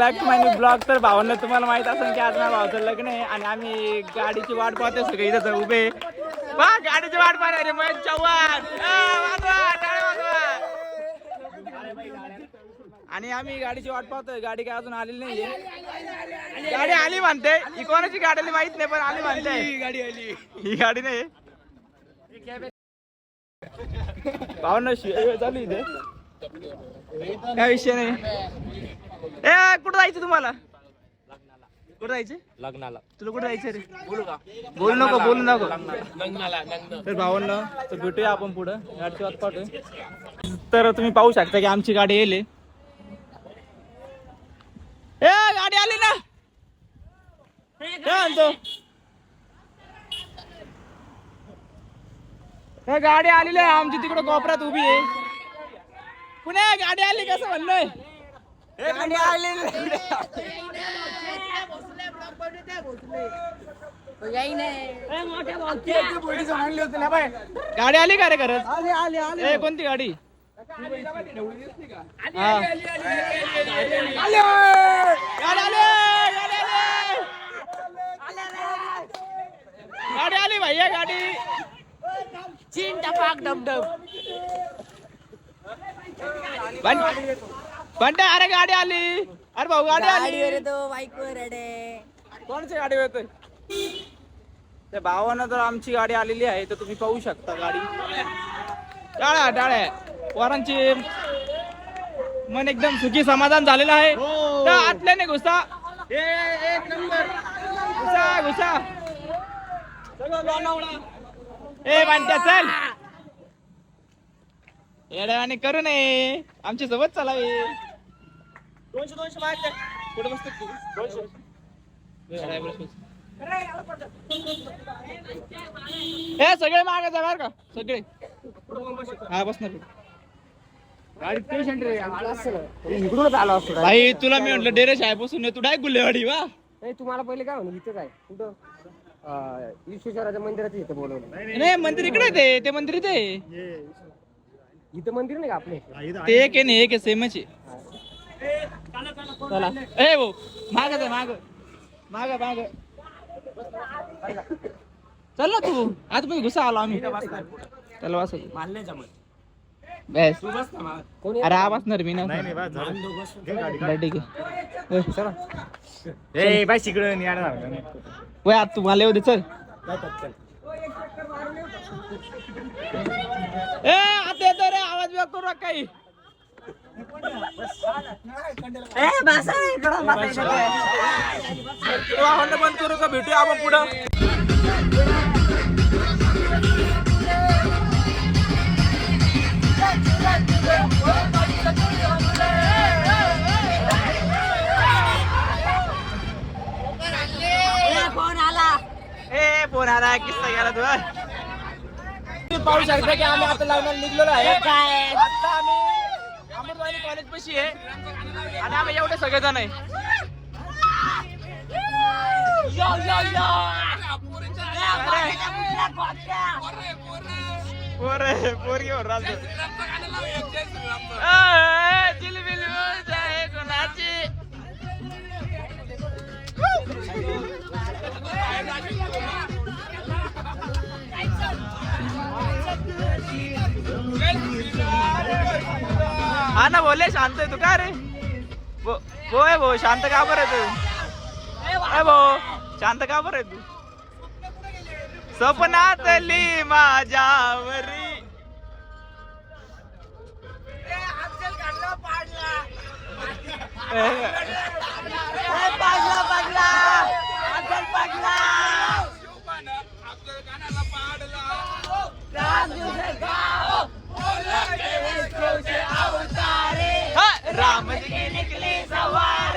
Back to my new blog. तर भावांना तुम्हाला माहित असेल की आज माझ्या भावाचं लग्न आहे आणि आम्ही गाडीची वाट पाहतोय सगळे इथं उभे. वाह गाडीची वाट पाहणार रे महेश चव्हाण. आणि आम्ही गाडीची वाट पाहतोय. गाडी काय अजून आलेली नाहीये. गाडी आली म्हणते. ही कोणाची गाडी आली माहित नाही पण आली म्हणते. गाडी आली. ही गाडी नाही भावांना चालू इथे काय विषय नाही. ए कुठं जायचं तुम्हाला? कुठं जायचं? लग्नाला. तुला कुठं जायचं रे? बोलू का? बोलू नको लग्नाला. तर भावांना तर भेटूया आपण पुढं. गाडीची वाट पाहतोय. तर तुम्ही पाहू शकता की आमची गाडी येईल. ए गाडी आली ना. काय म्हणतो? गाडी आलेली आहे आमची तिकडं कोपऱ्यात उभी आहे. पुणे गाडी आली कसं म्हणलोय. गाडी आली का रे खरंच? ए कोणती गाडी? गाडी आली भैया गाडी. चीन टपाक डबडब. बंटे अरे गाडी आली. अरे भाऊ गाडी आली. कोणची गाडी होते? ते भावानं तर आमची गाडी आलेली आहे. तर तुम्ही पाहू शकता गाडी. टाळ्या टाळ्या. पोरांची मन एकदम सुखी समाधान झालेलं आहे. तर आतल्याने घुसा. एक नंबर घुसा घुसा. ए बंट्या चल. येड्यावानी करू नये. आमच्या सोबत चलावे. 200 मागते. कुठे बसतो तू? 200. हे सगळे मागे जा बर का सगळे. हा बसणार गाडी पेशंट रे. इकडूनच आलो असतो भाई. तुला मी म्हटलं डेरे शाळेपासून तू डाय गुल्लेवाडी वा. नाही तुम्हाला पहिले काय म्हणून इथं काय कुठं विश्वेश्वराच्या मंदिराचं इथं बोलवलं. नाही मंदिर इकडे ते मंदिर इथे. इथं मंदिर नाही का आपले? ते एक आहे नाही एक आहे सेमच आहे. चला ए भाऊ माग जा माग माग माग चल ना तू. आता पण घुसा आलो आम्ही. चल बस बेस. अरे हा बसणार मी ना. ठीक आहे चला. ए बाय तिकडे वय आता तुम्हाला येऊ दे चल. ए आता येतो रे आवाज बिवाज करू नका काही. बंद करू का? भेटूया आपण पुढं. फोन आला किस्सा गेला तू. पाहू शकता की आम्ही आता लग्नाला निघलेलो आहे. आता आम्ही अमृतवाणी कॉलेज पाशी आहे आणि आम्ही एवढे सगळे जण आहे. पोरगी कोणाची. हा ना बोले शांत आहे तू का रे? बोय भो शांत का बरं तू? भो शांत का बरं तू? स्वप्नातली माझ्यावरी राम जी की निकली सवारी.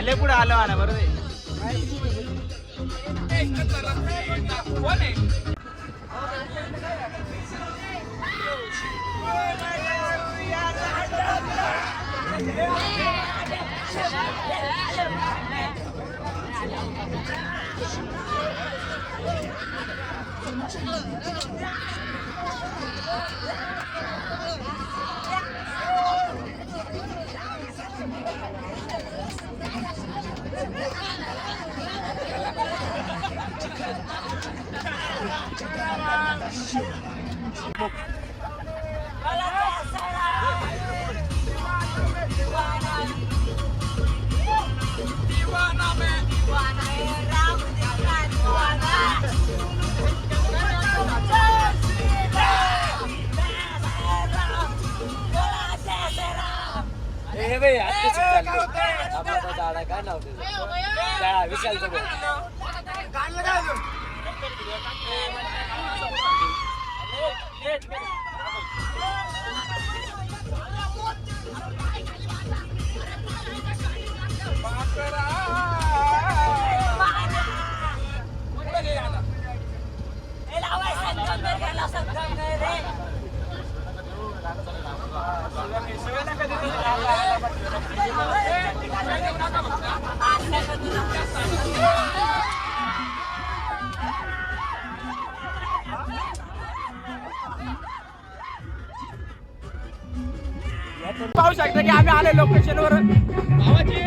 आले पुढे आलो आणा बरोबर आहे. काय नाव विशाल पाहू शकता की आम्ही आले लोकेशनवर भावाची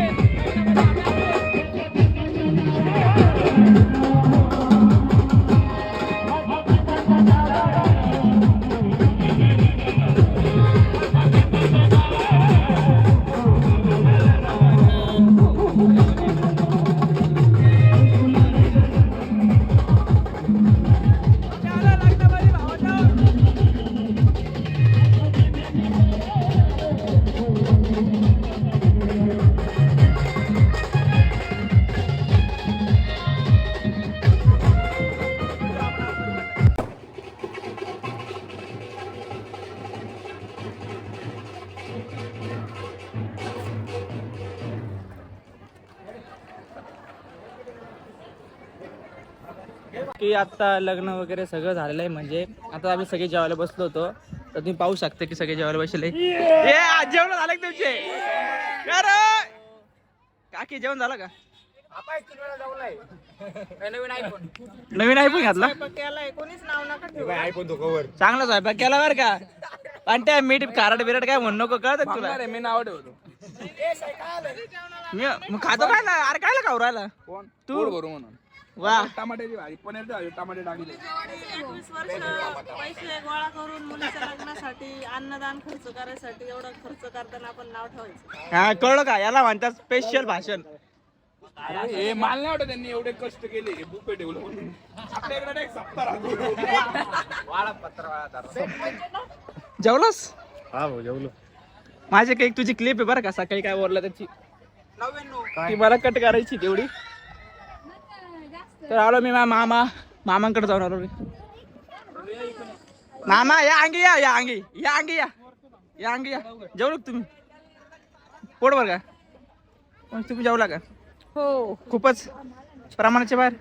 की आता लग्न वगैरे सगळं झालेलं आहे. म्हणजे आता आम्ही सगळे जेवायला बसलो होतो तर तुम्ही पाहू शकता की सगळे जेवायला बसले. जेवण झालं का तुमचे? काकी जेवण झालं का? नवीन आयफोन घातला चांगला स्वयंपाक केला बरं का. पण त्या मीठ खारट बिरट काय म्हणू नको कळत तुला. मी नाव ठेवतो मी मग खातो काय ना. अरे काय खाऊ राहिला तू म्हणून. वा टमाट्याची भाजी पनीर टमाटे टाकले 21 वर्ष पैसे गोळा करून मुलीच्या लग्नासाठी अन्नदान खर्च करायसाठी एवढा खर्च करताना आपण नाव ठेवायचं. हा कळलं का. याला म्हणतात स्पेशल भाषण. हे माल नाही वाटत त्यांनी एवढे कष्ट केले बुफे ठेवलं म्हणून. आपल्याकडे एक सप्ताह जेवलास? हा भाऊ जेवलो. माझे काही तुझी क्लिप आहे बरं का. सकाळी काय बोलला त्याची ती मला कट करायची तेवढी. तर आलो मी मामांकडे जाऊन आलो मी. मामा या अंगी या अंगी या जेवलो का तुम्ही? पोटभर का? मग तुम्ही जेवला का? हो खूपच प्रमाणाच्या बाहेर.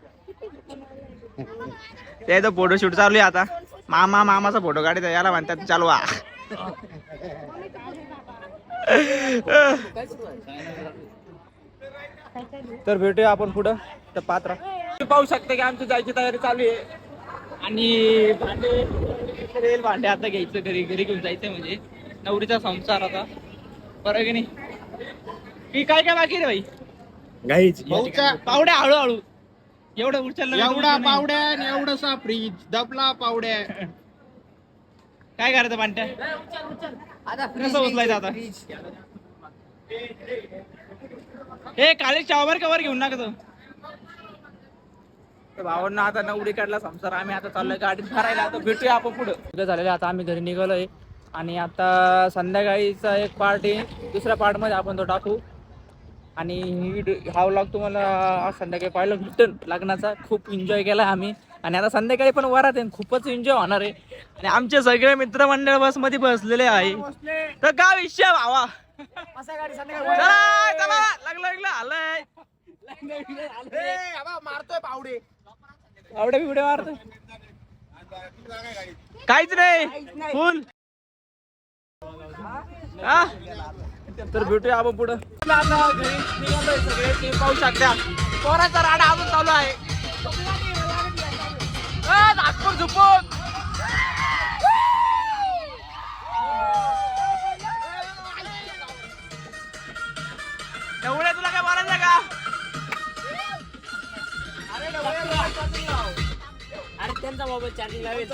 ते तर फोटोशूट चालू आहे आता. मामाचा फोटो काढायचा याला म्हणतात चालवा. तर भेटूया आपण पुढं तर पात्र. पाहू शकता की आमची जायची तयारी चालू आहे. आणि भांडे आता घ्यायचं घरी घेऊन जायचं म्हणजे नवरीचा संसार आता बरं की नाही. की काय बाकी रे भाई? पावड्या हळूहळू एवढं उचललं एवढा पावड्या आणि एवढासा फ्रीज दबला पावड्या. काय करायचं भांड्या कसं उचलायचं आता? हे काळे चावर कवर घेऊन ना का भावांना. आता नवरी काढला संसार. आम्ही आता चाललोय गाडीत भरायला. आता भेटूया आपण पुढं झालेलं. आता आम्ही घरी निघालोय आणि आता संध्याकाळीचा एक पार्ट आहे. दुसऱ्या पार्ट मध्ये आपण तो टाकू. आणि हा व्लॉग तुम्हाला आज संध्याकाळी पाहिलं भेटन लग्नाचा. खूप एन्जॉय केला आम्ही. आणि आता संध्याकाळी पण वरात आहे खूपच एन्जॉय होणार आहे. आणि आमचे सगळे मित्रमंडळ बसमध्ये बसलेले आहे. तर काय विषय भावा चला चला लागलं आलंय मारतोय पावडे. आवडे बिवडे मारतोय काहीच नाही फुल. हा तर भेटूया आपण पुढं. आता घरी निघालोय सगळे ते पाहू शकता. पोराचा राडा अजून चालू आहे. नागपूर झुपून एवढे तुला काय बोलायचं का? अरे त्यांचा मोबाईल चार्जिंग लावेल.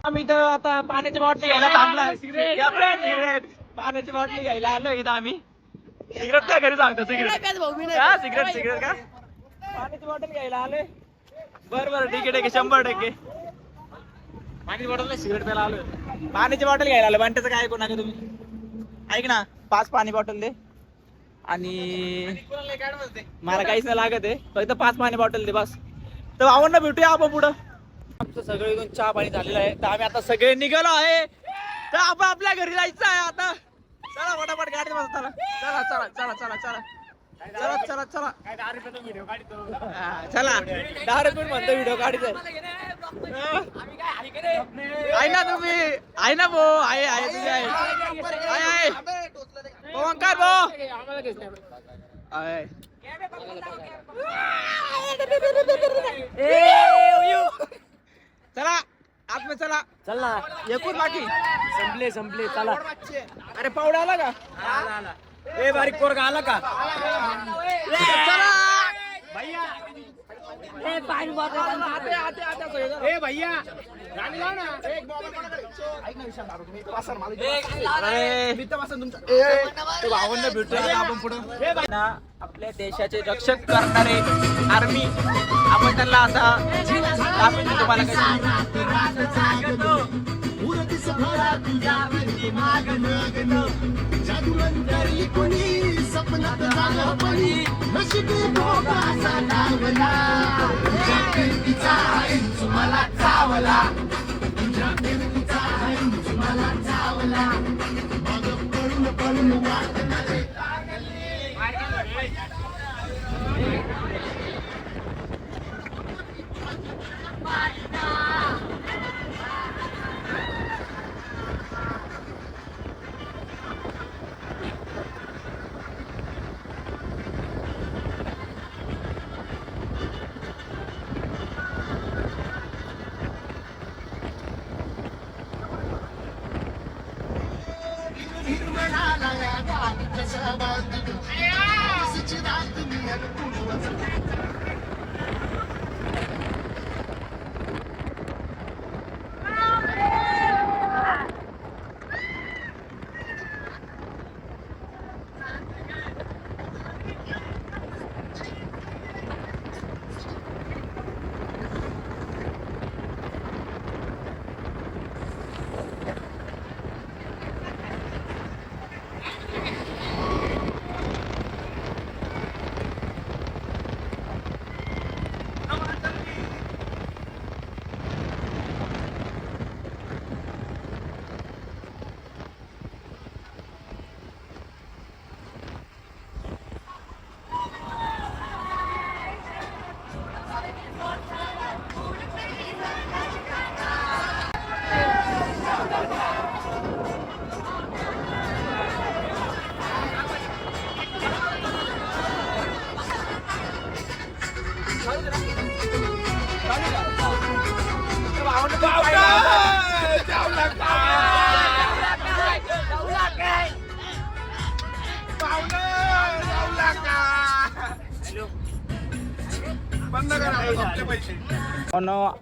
आम्ही तर आता पाण्याची बॉटली घ्यायला थांबलाय. सिगरेट पाण्याची बॉटली घ्यायला आलो इथं आम्ही. सिगरेट काय घरी सांगतो सिगरेट का सिगरेट का पाण्याची बॉटल घ्यायला आलोय. बरं ठीक आहे 100%. पाण्याची बॉटल नाही सिगरेट प्यायला आलोय. पाण्याची बॉटल घ्यायला आलो. पण त्याचं काय ऐकू नका तुम्ही. ऐक ना 5 पाणी बॉटल दे आणि मला काहीच नाही लागत आहे. फक्त 5 पाणी बॉटल दे बस. तर आवडणं भेटूया आपण पुढं. आमचं सगळं इथून चहा पाणी झालेलं आहे. तर आम्ही आता सगळे निघालो आहे. तर आपण आपल्या घरी जायचं आहे आता. चला फटाफट गाडीत बसा. चला चला चला चला चला चला चला चला चला चला 10 रुपये म्हणतो व्हिडिओ काढायचा आहे ना तुम्ही. आहे ना भो आहे तुझे आहे ओंकार भो आहे. चला आत में चला चल ना. एकूण बाकी संपले चला. अरे पावडा आला का? ए बारीक पोरगा आला का? चला ए पाणी बॉटल ए भैया गाडी लाव ना. भावंड भेटूया आता आपण पुढे ना. आपल्या देशाचे रक्षक करणारे आर्मी आपण त्यांना आता दाखवतो तुम्हाला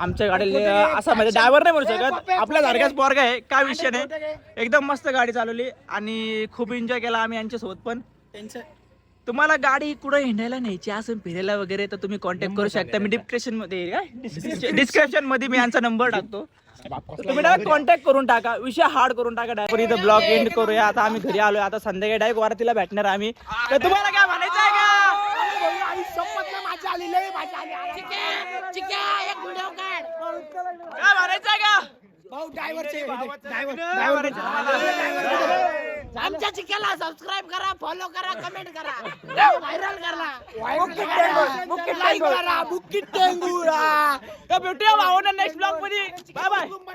आमच्या गाडीला असा म्हणजे ड्रायव्हर नाही म्हणू शकत, आपल्या सारखाच पोरगा आहे, काय विषय नाही. एकदम मस्त गाडी चालवली आणि खूप एन्जॉय केला आम्ही यांच्यासोबत. पण तुम्हाला गाडी कुठं हिंडायला न्यायची असं फिरायला वगैरे तर तुम्ही कॉन्टॅक्ट करू शकता. मी डिस्क्रिप्शन मध्ये मी यांचा नंबर टाकतो, तुम्ही डायरेक्ट कॉन्टॅक्ट करून टाका, विषय हार्ड करून टाका. डायरेक्ट इथं ब्लॉग एंड करूया. आता आम्ही घरी आलोय, आता संध्याकाळी डायरेक्ट वारातीला भेटणार आम्ही. तर तुम्हाला काय म्हणायचं आहे का? काय म्हणायचं आहे का? आमच्या चिक्याला सबस्क्राईब करा, फॉलो करा, कमेंट करा, व्हायरल करा, भेटूया भावांना नेक्स्ट ब्लॉग मध्ये. Bye bye.